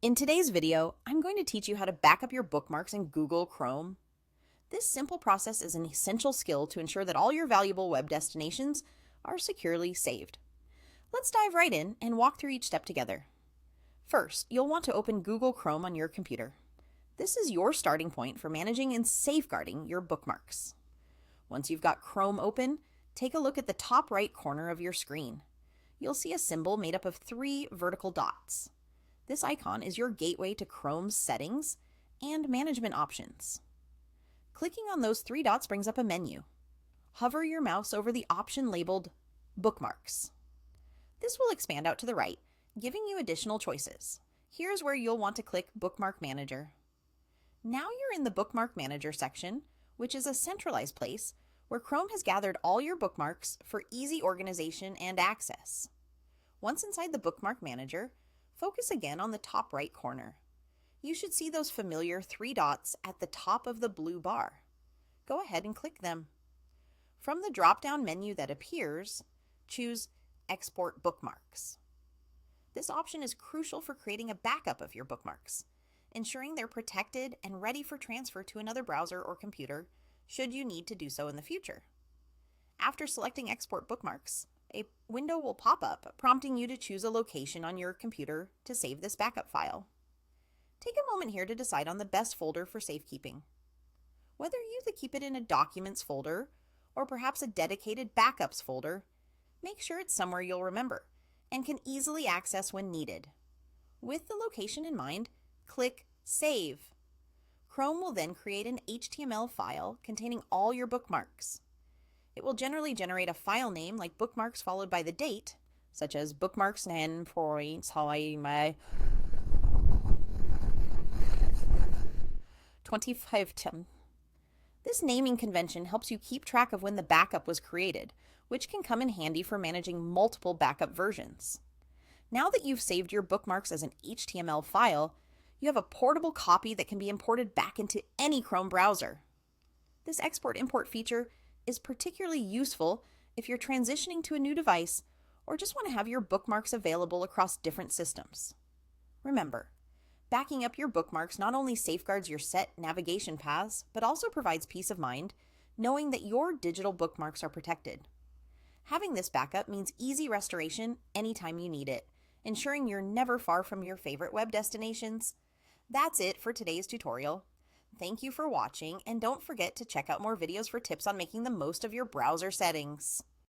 In today's video, I'm going to teach you how to back up your bookmarks in Google Chrome. This simple process is an essential skill to ensure that all your valuable web destinations are securely saved. Let's dive right in and walk through each step together. First, you'll want to open Google Chrome on your computer. This is your starting point for managing and safeguarding your bookmarks. Once you've got Chrome open, take a look at the top right corner of your screen. You'll see a symbol made up of 3 vertical dots. This icon is your gateway to Chrome's settings and management options. Clicking on those 3 dots brings up a menu. Hover your mouse over the option labeled Bookmarks. This will expand out to the right, giving you additional choices. Here's where you'll want to click Bookmark Manager. Now you're in the Bookmark Manager section, which is a centralized place where Chrome has gathered all your bookmarks for easy organization and access. Once inside the Bookmark Manager, focus again on the top right corner. You should see those familiar 3 dots at the top of the blue bar. Go ahead and click them. From the drop-down menu that appears, choose Export Bookmarks. This option is crucial for creating a backup of your bookmarks, ensuring they're protected and ready for transfer to another browser or computer should you need to do so in the future. After selecting Export Bookmarks, a window will pop up prompting you to choose a location on your computer to save this backup file. Take a moment here to decide on the best folder for safekeeping. Whether you keep it in a Documents folder or perhaps a dedicated Backups folder, make sure it's somewhere you'll remember and can easily access when needed. With the location in mind, click Save. Chrome will then create an HTML file containing all your bookmarks. It will generally generate a file name like bookmarks followed by the date, such as bookmarks 10.25. This naming convention helps you keep track of when the backup was created, which can come in handy for managing multiple backup versions. Now that you've saved your bookmarks as an HTML file, you have a portable copy that can be imported back into any Chrome browser. This export-import feature is particularly useful if you're transitioning to a new device or just want to have your bookmarks available across different systems. Remember, backing up your bookmarks not only safeguards your set navigation paths, but also provides peace of mind knowing that your digital bookmarks are protected. Having this backup means easy restoration anytime you need it, ensuring you're never far from your favorite web destinations. That's it for today's tutorial. Thank you for watching, and don't forget to check out more videos for tips on making the most of your browser settings.